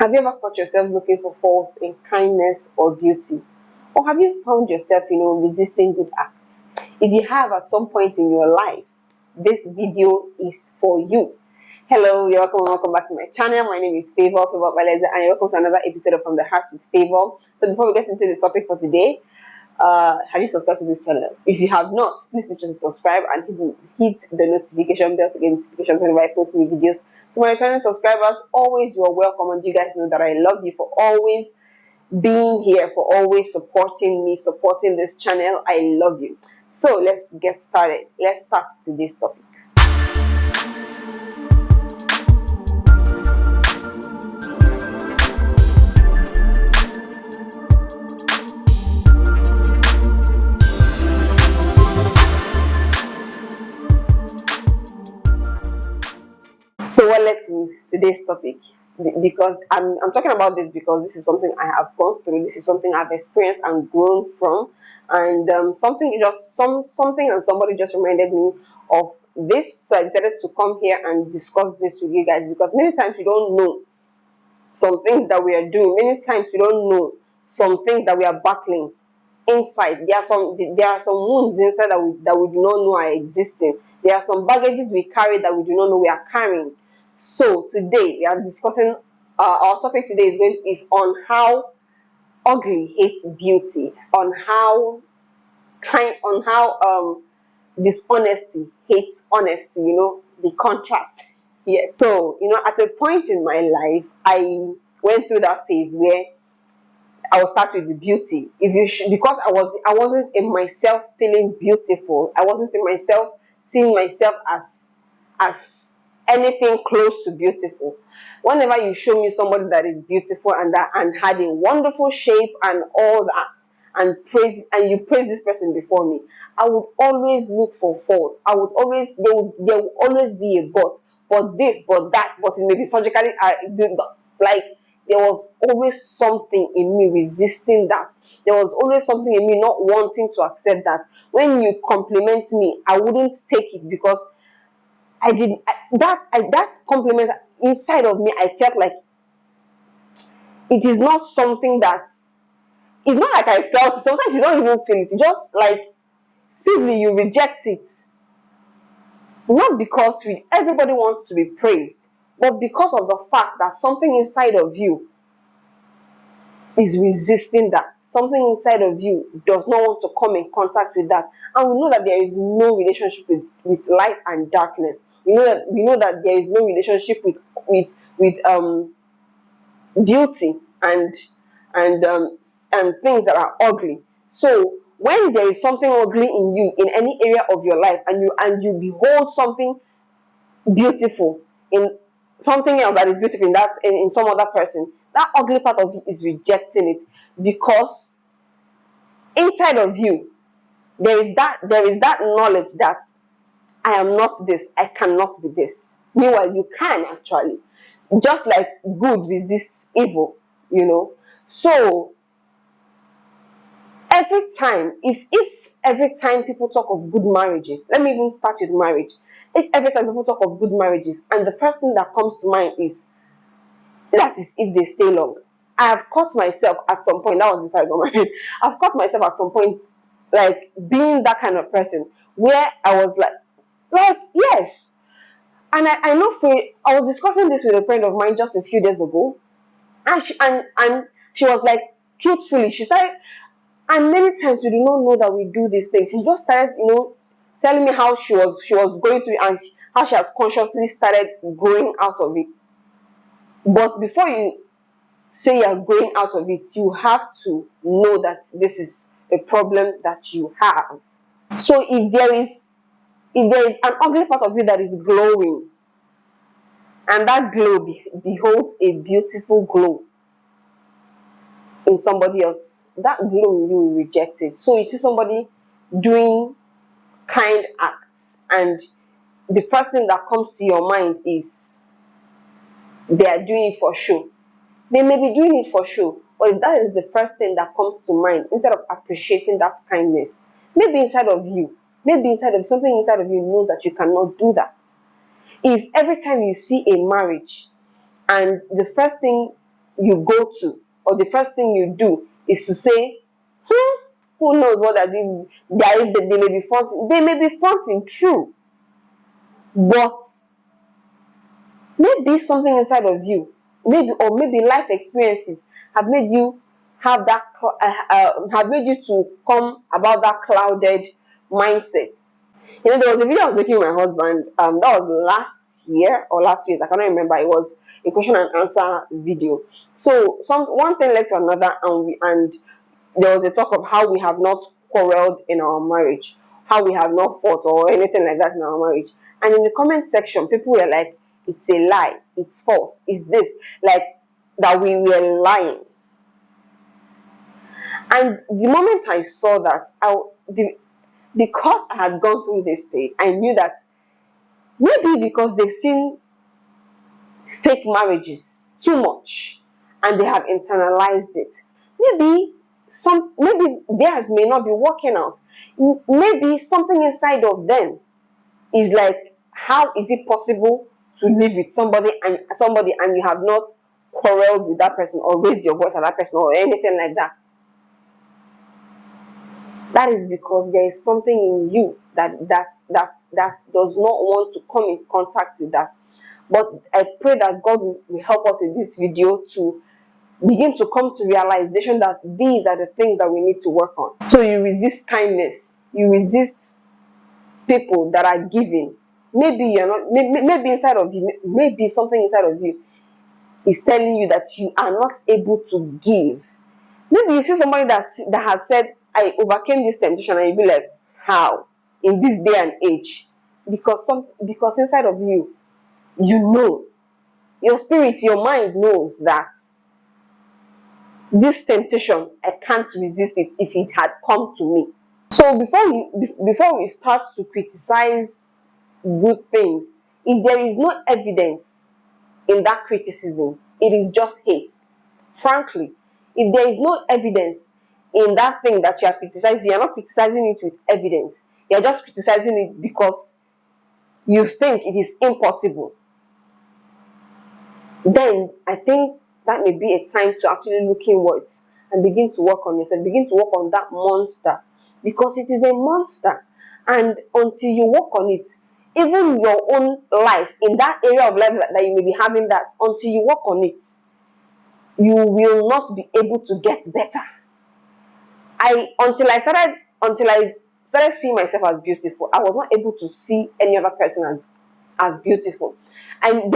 Have you ever caught yourself looking for faults in kindness or beauty? Or have you found yourself, resisting good acts? If you have at some point in your life, this video is for you. Hello, you're welcome and welcome back to my channel. My name is Favour, Okpaleze, and you're welcome to another episode of From the Heart with Favour. So before we get into the topic for today, have you subscribed to this channel? If you have not, please make sure to subscribe and hit the notification bell to get notifications whenever I post new videos. To my returning subscribers, always you are welcome, and you guys know that I love you for always being here, for always supporting me, supporting this channel. I love you. So let's get started. Let's start today's topic. So what led to today's topic? Because I'm talking about this because this is something I have gone through. This is something I've experienced and grown from, and something and somebody just reminded me of this. So I decided to come here and discuss this with you guys, because many times we don't know some things that we are doing. Many times we don't know some things that we are battling inside. There are some wounds inside that we do not know are existing. There are some baggages we carry that we do not know we are carrying. So today we are discussing, our topic today is on how ugly hates beauty, on how dishonesty hates honesty, the contrast. Yes. So, at a point in my life, I went through that phase where I will start with the beauty. Because I wasn't in myself feeling beautiful. I wasn't in myself seeing myself as anything close to beautiful. Whenever you show me somebody that is beautiful and had a wonderful shape and all that, and you praise this person before me, I would always look for fault. There will always be a but this, but that, but it may be surgically like. There was always something in me resisting that. There was always something in me not wanting to accept that. When you compliment me, I wouldn't take it, because that compliment inside of me, I felt like it is not something it's not like I felt it. Sometimes you don't even feel it. You just like speedily you reject it. Not because everybody wants to be praised, but because of the fact that something inside of you is resisting that. Something inside of you does not want to come in contact with that. And we know that there is no relationship with light and darkness. We know that there is no relationship with beauty and things that are ugly. So when there is something ugly in you, in any area of your life, and you behold something beautiful in something else that is beautiful in some other person, that ugly part of you is rejecting it, because inside of you there is that knowledge that I am not this, I cannot be this. Meanwhile, you can actually, just like good resists evil, So every time, if every time people talk of good marriages, let me even start with marriage. If every time people talk of good marriages, and the first thing that comes to mind is if they stay long. I have caught myself at some point, that was before I got married, I've caught myself at some point like being that kind of person where I was like yes. And I know I was discussing this with a friend of mine just a few days ago, and she was like, truthfully, she started, and many times we do not know that we do these things. She just started, telling me how she was going through it, and how she has consciously started growing out of it. But before you say you're growing out of it, you have to know that this is a problem that you have. So if there is an ugly part of you that is glowing, and that glow beholds a beautiful glow in somebody else, that glow you will reject it. So you see somebody doing kind acts, and the first thing that comes to your mind is they are doing it for show. They may be doing it for show, but if that is the first thing that comes to mind, instead of appreciating that kindness, maybe something inside of you knows that you cannot do that. If every time you see a marriage, and the first thing you go to, or the first thing you do, is to say, who knows what they may be fronting. They may be fronting, true, but maybe something inside of you, maybe life experiences have made you have have made you to come about that clouded mindset. There was a video I was making with my husband. That was last year or last week. I cannot remember. It was a question and answer video. So one thing led to another, and there was a talk of how we have not quarreled in our marriage, how we have not fought or anything like that in our marriage. And in the comment section, people were like, "It's a lie. It's false. It's this." Like that we were lying. And the moment I saw that, because I had gone through this stage, I knew that maybe because they've seen fake marriages too much and they have internalized it. Maybe theirs may not be working out. Maybe something inside of them is like, how is it possible to live with somebody and you have not quarreled with that person or raised your voice at that person or anything like that? That is because there is something in you that does not want to come in contact with that. But I pray that God will help us in this video to begin to come to realization that these are the things that we need to work on. So you resist kindness. You resist people that are giving. Maybe you're not. Maybe inside of you. Maybe something inside of you is telling you that you are not able to give. Maybe you see somebody that has said, "I overcame this temptation," and you be like, "How? In this day and age?" Because inside of you, your spirit, your mind knows that this temptation, I can't resist it if it had come to me. So before we start to criticize good things, if there is no evidence in that criticism, it is just hate. Frankly, if there is no evidence in that thing that you are criticizing, you are not criticizing it with evidence. You are just criticizing it because you think it is impossible. Then I think that may be a time to actually look inwards and begin to work on yourself. Begin to work on that monster, because it is a monster. And until you work on it, even your own life, in that area of life that you may be having that, until you work on it, you will not be able to get better. Until I started seeing myself as beautiful, I was not able to see any other person as beautiful. And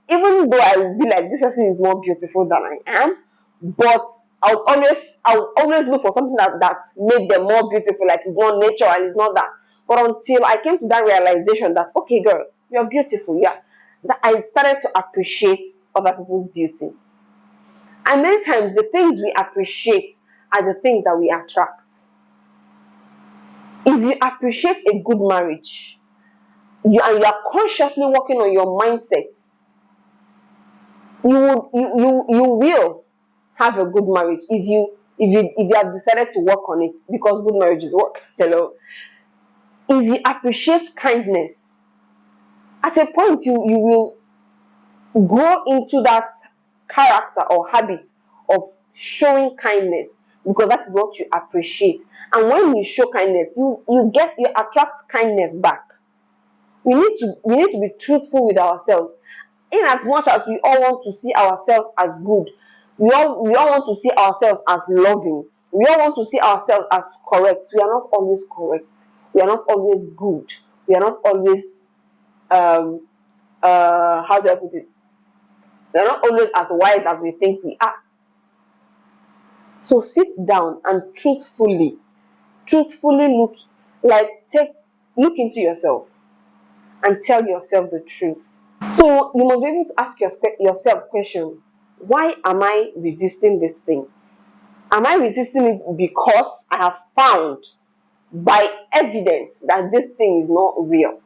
even though I would be like, this person is more beautiful than I am, but I would always look for something that made them more beautiful, like it's not nature and it's not that. But until I came to that realization that, okay, girl, you're beautiful, yeah, that I started to appreciate other people's beauty. And many times the things we appreciate are the things that we attract. If you appreciate a good marriage, you are consciously working on your mindset, you will have a good marriage if you have decided to work on it, because good marriage is work. Hello. If you appreciate kindness, at a point you will grow into that character or habit of showing kindness, because that is what you appreciate. And when you show kindness, you attract kindness back. We need to be truthful with ourselves. In as much as we all want to see ourselves as good, we all want to see ourselves as loving, we all want to see ourselves as correct. We are not always correct. We are not always good. We are not always how do I put it? We are not always as wise as we think we are. So sit down and truthfully look into yourself and tell yourself the truth. So you must be able to ask yourself question: why am I resisting this thing? Am I resisting it because I have found by evidence that this thing is not real?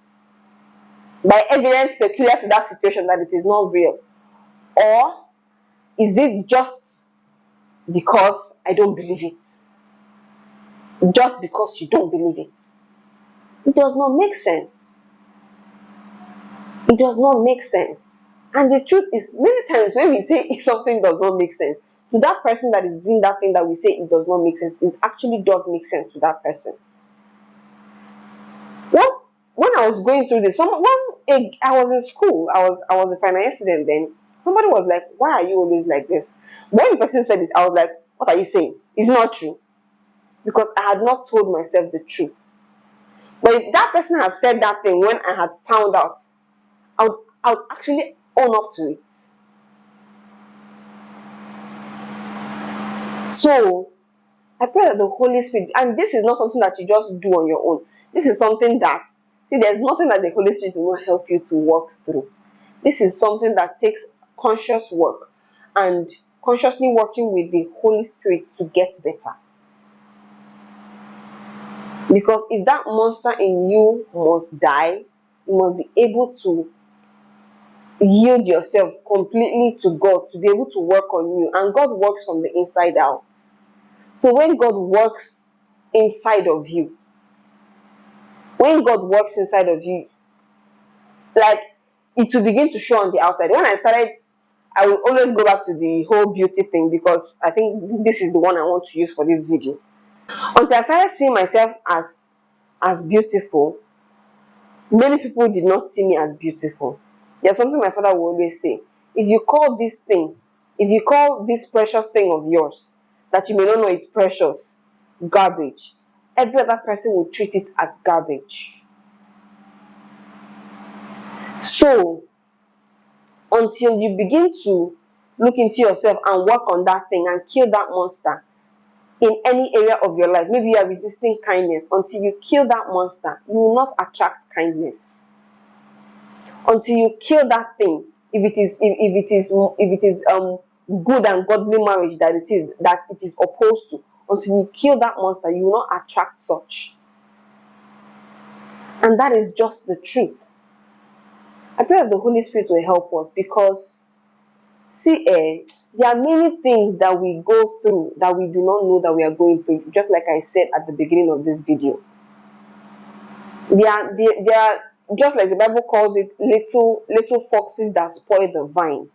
By evidence peculiar to that situation that it is not real? Or is it just because I don't believe it? Just because you don't believe it? It does not make sense. It does not make sense. And the truth is, many times when we say something does not make sense, to that person that is doing that thing that we say it does not make sense, it actually does make sense to that person. Well, when I was going through this, I was in school, I was a final year student then. Somebody was like, "Why are you always like this?" When the person said it, I was like, "What are you saying? It's not true." Because I had not told myself the truth. But if that person had said that thing when I had found out, I would actually own up to it. So I pray that the Holy Spirit, and this is not something that you just do on your own. This is something that, see, there's nothing that the Holy Spirit will not help you to work through. This is something that takes conscious work and consciously working with the Holy Spirit to get better. Because if that monster in you must die, you must be able to yield yourself completely to God to be able to work on you. And God works from the inside out. So when God works inside of you, like, it will begin to show on the outside. When I started, I will always go back to the whole beauty thing because I think this is the one I want to use for this video. Until I started seeing myself as beautiful, many people did not see me as beautiful. There's something my father will always say. If you call this precious thing of yours, that you may not know it's precious, garbage, every other person will treat it as garbage. So, until you begin to look into yourself and work on that thing and kill that monster in any area of your life, maybe you are resisting kindness, until you kill that monster, you will not attract kindness. Until you kill that thing, if it is good and godly marriage that it is opposed to, until you kill that monster, you will not attract such. And that is just the truth. I pray that the Holy Spirit will help us because, see, there are many things that we go through that we do not know that we are going through, just like I said at the beginning of this video. There are, just like the Bible calls it, little foxes that spoil the vine.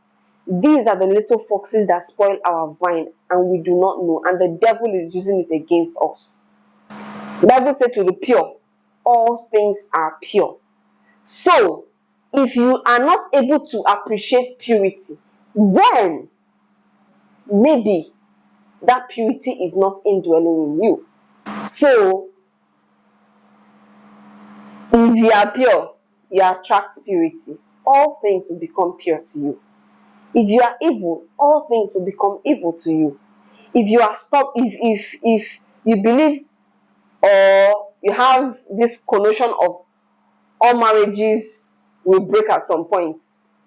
These are the little foxes that spoil our vine and we do not know, and the devil is using it against us. The Bible said to the pure, all things are pure. So, if you are not able to appreciate purity, then maybe that purity is not indwelling in you. So, if you are pure, you attract purity. All things will become pure to you. If you are evil, all things will become evil to you. If you are if you believe or you have this connotation of all marriages will break at some point,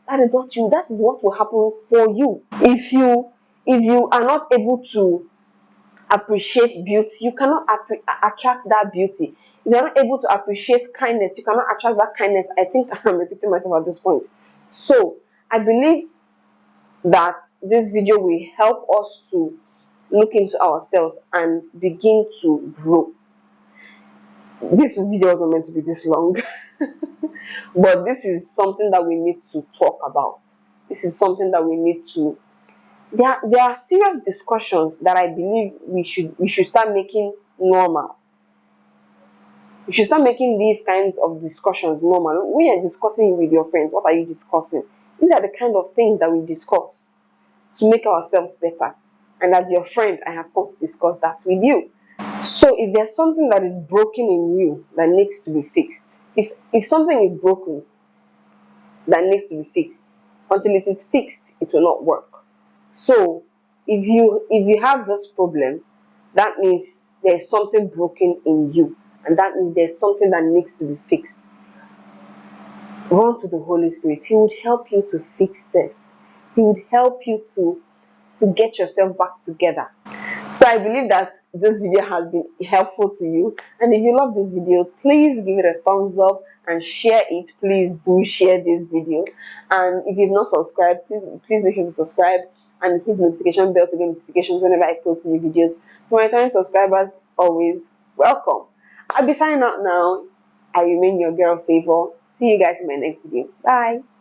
that is what will happen for you. If you are not able to appreciate beauty, you cannot attract that beauty. If you are not able to appreciate kindness, you cannot attract that kindness. I think I'm repeating myself at this point. So I believe that this video will help us to look into ourselves and begin to grow. This video was not meant to be this long, but this is something that we need to talk about. This is something that we need to. There are serious discussions that I believe we should start making normal. You should start making these kinds of discussions normal. When you're discussing with your friends, what are you discussing? These are the kind of things that we discuss to make ourselves better. And as your friend, I have come to discuss that with you. So if there's something that is broken in you that needs to be fixed, if something is broken that needs to be fixed, until it is fixed, it will not work. So if you have this problem, that means there's something broken in you, and that means there's something that needs to be fixed. Run to the Holy Spirit. He would help you to fix this. He would help you to get yourself back together. So I believe that this video has been helpful to you, and if you love this video, please give it a thumbs up and share it. Please do share this video, and if you've not subscribed, please make sure to subscribe and hit the notification bell to get notifications whenever I post new videos. To my returning subscribers, always welcome. I'll be signing out now. I remain your girl Favour. See you guys in my next video. Bye.